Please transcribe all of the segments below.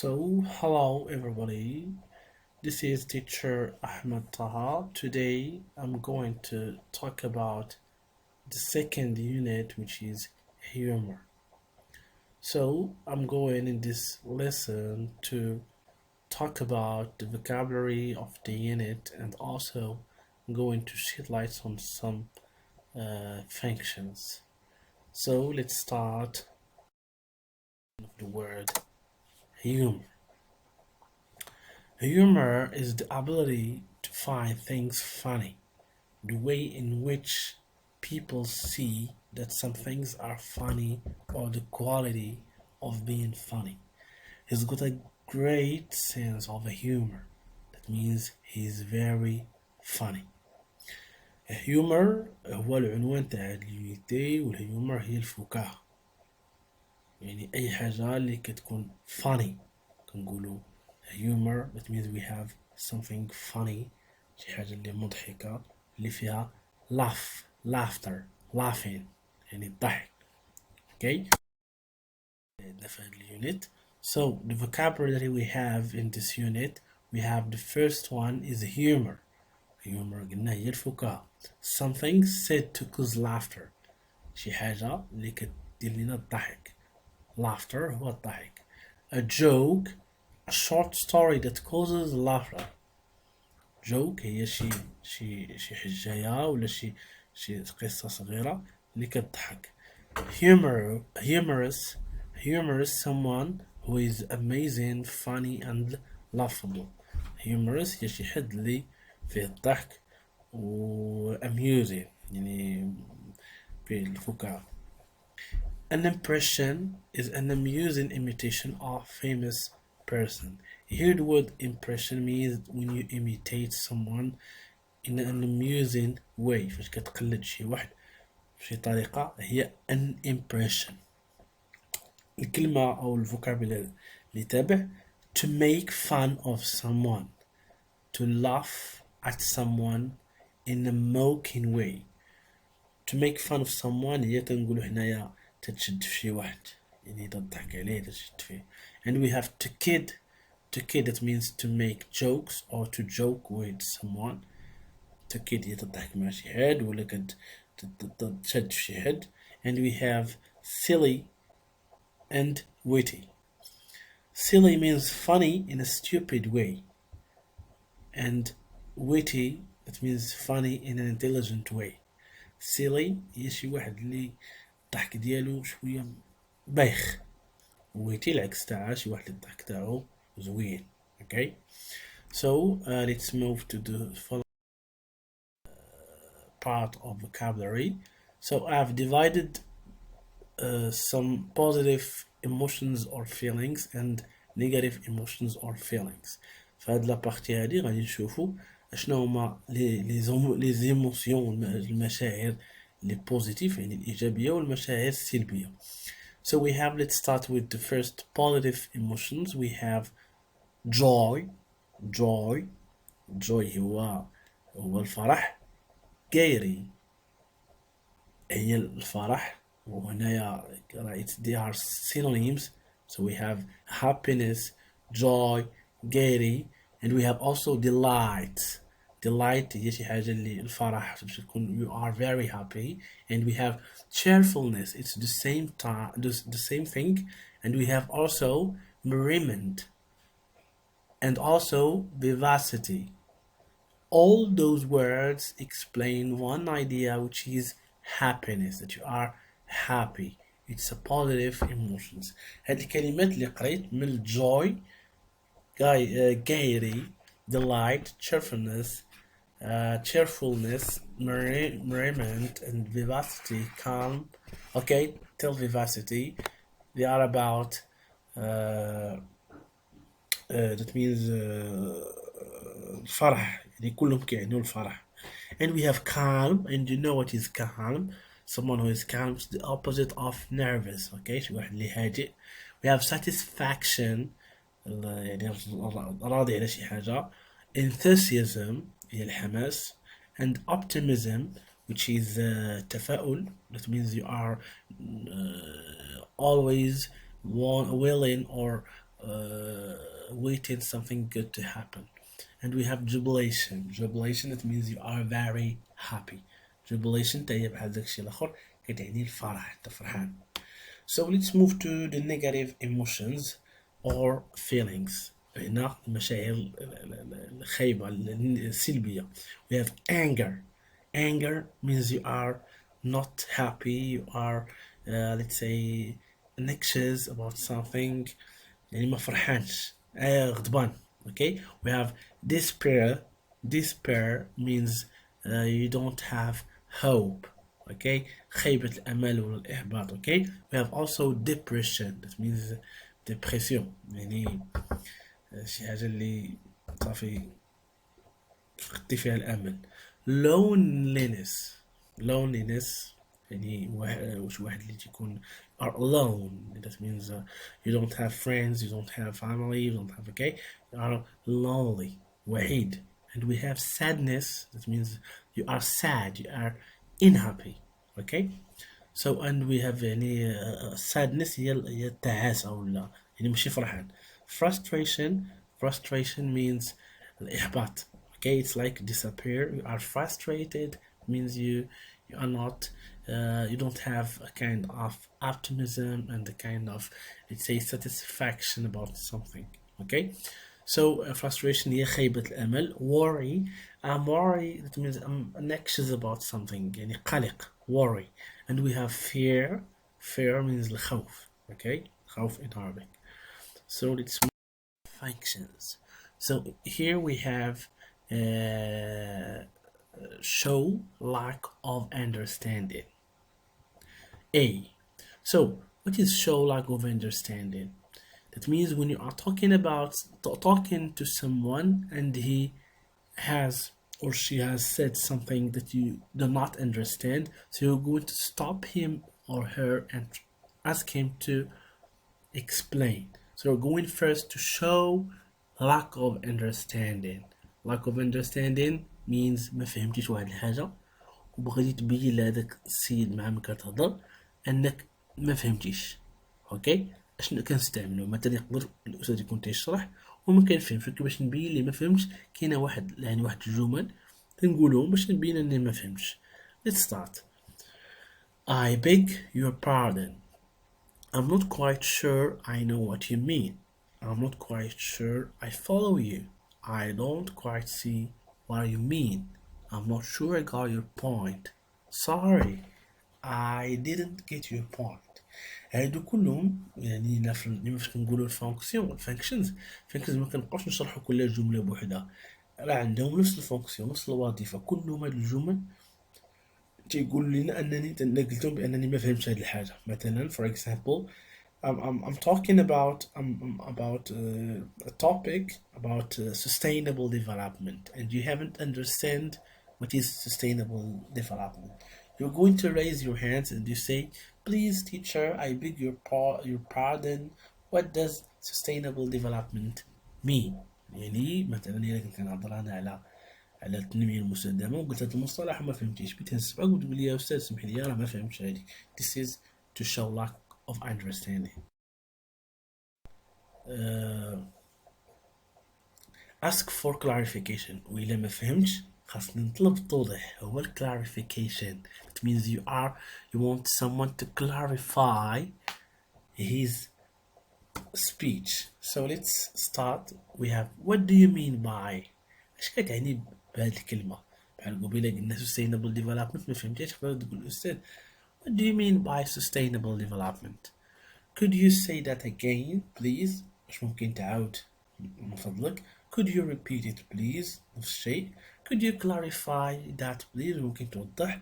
Hello everybody. This is teacher Ahmed Taha. Today I'm going to talk about the second unit, which is humor. I'm going in this lesson to talk about the vocabulary of the unit, and also I'm going to shed light on some functions. Let's start with the word humor. Humor is the ability to find things funny, the way in which people see that some things are funny, or the quality of being funny. He's got a great sense of humor. That means he's very funny. الهيومر هو العنوان تاع اليونيتي، والهيومر هي الفكاهة. يعني أي حاجة اللي كتكون funny كنقولو humor. That means we have something funny، شي حاجة اللي مضحكة اللي فيها laughing، يعني الضحك. Okay. في هاد اليونت. So the vocabulary we have in this unit, we have the first one is humor. humor قلنا هي الفكاهة. Something said to cause laughter، شي حاجة اللي كدير لنا الضحك. Laughter هو الضحك. A joke, a short story that causes laughter. joke هي شي حجاية ولا شي قصة صغيرة اللي كتضحك. humorous someone who is amazing, funny and laughable. humorous هي شي حد اللي فيه الضحك و amusing، يعني فيه الفكاهة. An impression is an amusing imitation of famous person. Here the word impression means when you imitate someone in an amusing way، فاش كتقلد شي واحد بشي طريقة هي an impression. الكلمة أو الفوكابولار اللي تابع: to make fun of someone، to laugh at someone in a mocking way. to make fun of someone هي تنقولو هنايا تتشد في شي واحد، يعني تضحك عليه تتشد فيه. and we have to kid. that means to make jokes or to joke with someone. to kid هي تضحك مع شي حد ولا تشد في شي حد. and we have silly and witty. silly means funny in a stupid way, and witty, it means funny in an intelligent way. silly هي شي واحد اللي الضحك ديالو شوية بايخ، witty العكس تاعها شي واحد الضحك تاعو زوين. okay. Let's move to the following part of vocabulary. I've divided some positive emotions or feelings and negative emotions or feelings. فهاد لابارتي هادي غادي نشوفو اشنا هما لي زيموسيون، المشاعر لي بوزيتيف يعني الإيجابية والمشاعر السلبية. So we have, let's start with the first positive emotions. We have joy. هو الفرح. gaiety هي الفرح، وهنايا they are synonyms. So we have happiness, joy, gaiety, and we have also delight. هي شي حاجة اللي الفرح باش تكون you are very happy. and we have cheerfulness, it's the same time, the same thing. and we have also merriment and also vivacity. All those words explain one idea, which is happiness, that you are happy. It's a positive emotions. هاد الكلمات اللي قريت من joy, gaiety, delight, cheerfulness, merriment, and vivacity, calm. Okay, tell vivacity. They are about that means الفرح، يعني كلهم كيعنيو الفرح. and we have calm, and you know what is calm. someone who is calm is the opposite of nervous. okay, شي واحد اللي هادئ. we have satisfaction، يعني راضي على شي حاجة. enthusiasm هي الحماس. and optimism, which is تفاؤل. that means you are always willing or waiting something good to happen. And we have jubilation. Jubilation, it means you are very happy. Jubilation تهي بحال داكشي الآخر كتعني الفرح، أنت فرحان. So let's move to the negative emotions or feelings. هنا المشاعر الخايبة السلبية. We have anger. Anger means you are not happy, you are let's say anxious about something. يعني ما فرحانش غضبان. Okay, we have despair. Despair means you don't have hope. Okay, خيبة الأمل ولا الإحباط. Okay, we have also depression. That means depression. يعني شي حاجة اللي صافي فقدتي فيها الأمل. loneliness. loneliness يعني واحد اللي تيكون are alone. That means you don't have friends, you don't have family, you don't have, okay, you are lonely, وحيد. And we have sadness. That means you are sad, you are unhappy. Okay, so and we have يعني sadness هي التعاسة ولا يعني ماشي فرحان. frustration. frustration means الإحباط. Okay, it's like disappear. You are frustrated means you are not you don't have a kind of optimism and a kind of, let's say, satisfaction about something. Okay, so frustration هي خيبة الأمل. worry. I'm worried, that means I'm anxious about something يعني قلق. worry. And we have fear. fear means الخوف. Okay, خوف in Arabic. So let's functions. So here we have show lack of understanding. A. So what is show lack of understanding? That means when you are talking about talking to someone and he has or she has said something that you do not understand, so you're going to stop him or her and ask him to explain. So we're going first to show lack of understanding. lack of understanding means ما فهمتيش واحد الحاجة وبغيتي تبين لهذاك السيد مع من كتهضر انك ما فهمتيش. اوكي، اشنو كنستعملو؟ مثلا يقدر الاستاذ يكون تيشرح وما كنفهمش، كيفاش نبين لي ما فهمتش؟ كاينه واحد الجمل كنقولهم باش نبين اني ما فهمتش. Let's start. I beg your pardon. I'm not quite sure I know what you mean. I'm not quite sure I follow you. I don't quite see what you mean. I'm not sure I got your point. Sorry, I didn't get your point. هادو كلهم يعني لا فاش كنقولوا الفانكشنز ما كنبقاوش نشرحوا كل جمله بوحدها، راه عندهم نفس الفونكسيون نفس الوظيفه. كلهم هاد الجمل تيقول لنا انني نقلتهم بانني ما فهمتش هاد الحاجه. مثلا for example I'm talking about a topic about sustainable development and you haven't understand what is sustainable development. You're going to raise your hands and you say, please teacher, I beg your pardon, what does sustainable development mean? يعني مثلا إلا كنت كنهضر أنا على التنمية المستدامة وقلت هذا المصطلح وما فهمتيش، بغيت نسمعك وتقول لي يا أستاذ سمح لي راه ما فهمتش هادي. This is to show lack of understanding. Ask for clarification. وإلا ما فهمتش خاصني نطلب توضيح، هو ال clarification. It means you want someone to clarify his speech. So let's start. We have what do you mean by؟ اش كتعني بهاد الكلمة؟ بحال قبيلة قلنا sustainable development ما فهمتيش تقدر تقول الأستاذ what do you mean by sustainable development? Could you say that again please؟ واش ممكن تعاود من فضلك؟ Could you repeat it please؟ نفس الشيء. Could you clarify that please؟ ممكن توضح.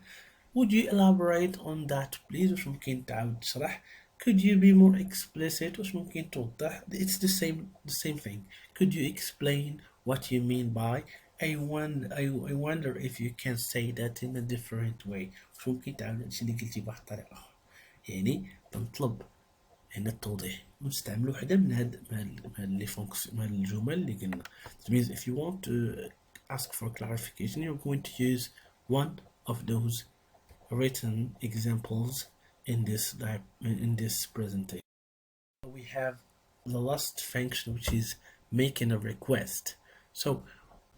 Would you elaborate on that please؟ واش ممكن تعاود تشرح. Could you be more explicit؟ واش ممكن توضح. It's the same thing. Could you explain what you mean by؟ I wonder if you can say that in a different way. واش ممكن تعاود هادشي اللي قلتي بواحد الطريقة أخرى. يعني تنطلب هنا التوضيح ونستعملو وحدة من هاد لي فونكسيون من هاد الجمل اللي قلنا. It means if you want to ask for clarification you're going to use one of those written examples in this presentation. We have the last function, which is making a request. So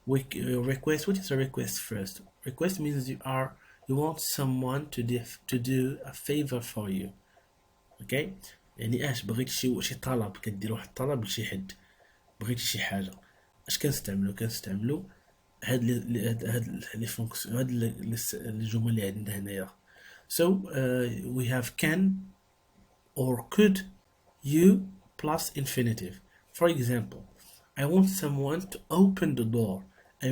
we request. What is a request first? Request means you want someone to do a favor for you. اوكي يعني بغيت شي طلب، كدير واحد الطلب لشي حد، بغيتي شي حاجه، اش كنستعملو هاد لي فونكسيون، هاد الجمل اللي عندنا هنايا. So we have can or could you plus infinitive. For example, I want someone to open the door. I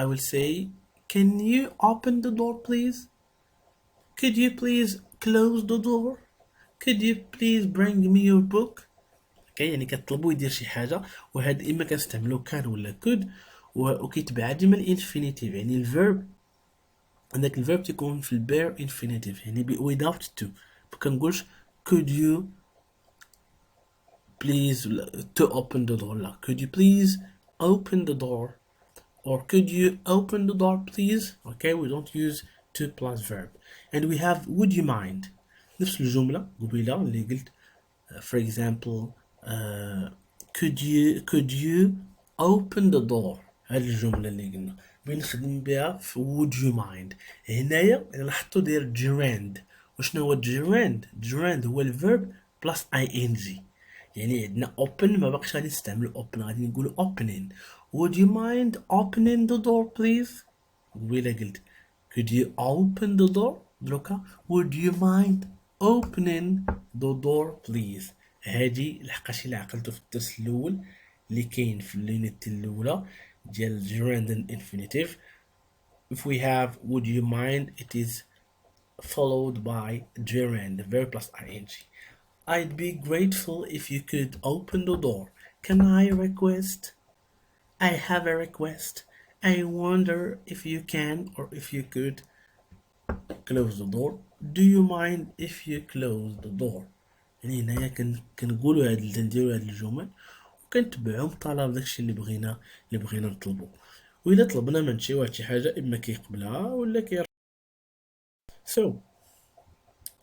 will say, can you open the door please? Could you please close the door? Could you please bring me your book? اوكي يعني كطلبو يدير شي حاجه، وهاد اما كنستعملو كان ولا كود، وكيتبع ديما الانفينيتيف، يعني الفيرب عندك الفيرب تيكون في البير انفينيتيف يعني without to. مكنقولش could you please to open the door، لا could you please open the door or could you open the door please. Okay, we don't use to plus verb. And we have would you mind، نفس الجملة قبيلة اللي قلت for example could you open the door. هذه الجملة اللي قلنا بنخدم بها في would you mind. هنايا لاحظتوا داير gerund. وشنو هو gerund؟ gerund هو الفيرب بلس ing. يعني عندنا open ما باقيش غادي نستعملو open، غادي نقولو opening. would you mind opening the door please. قبيلة قلت could you open the door، دروكا would you mind opening the door please. هادي لحقاش إلا عقلتو في الدرس الأول اللي كاين في اليونيت الأولى ديال gerund and infinitive. If we have would you mind, it is followed by gerund, the verb plus ing. I'd be grateful if you could open the door. Can I request? I have a request. I wonder if you can or if you could close the door. Do you mind if you close the door. يعني هنايا كنقولوا نديروا هاد الجمل وكنتبعهم طلب داكشي اللي بغينا نطلبو. وإلا طلبنا من شي واحد شي حاجة إما كيقبلها ولا كيرفض. So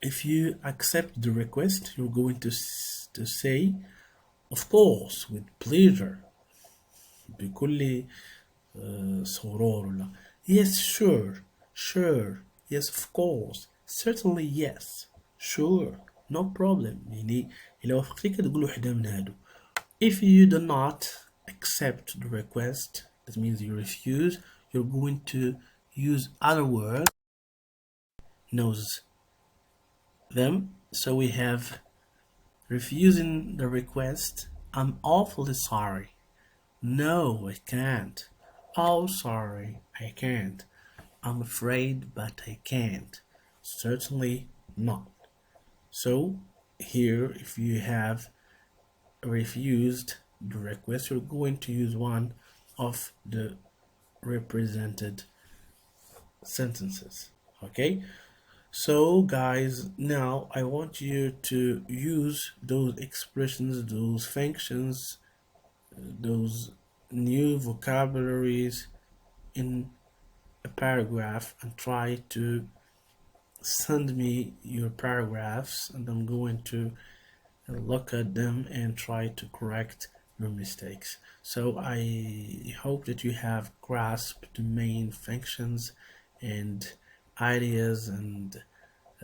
if you accept the request, you're going to say of course with pleasure بكل سرور ولا yes sure yes of course certainly yes sure no problem. يعني إلا وافقتي كتقول وحدة من هادو. If you do not accept the request, that means you refuse, you're going to use other words knows them. So we have refusing the request, I'm awfully sorry. No, I can't. Oh, sorry, I can't. I'm afraid, but I can't. Certainly not. So here, if you have refused the request, you're going to use one of the represented sentences. Okay, so guys, now I want you to use those expressions, those functions, those new vocabularies in a paragraph and try to send me your paragraphs, and I'm going to look at them and try to correct your mistakes. So I hope that you have grasped the main functions and ideas and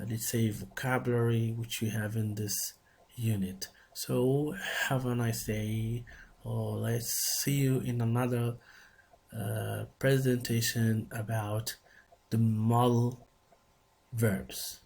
let's say vocabulary which you have in this unit. So have a nice day. Let's see you in another presentation about the modal verbs.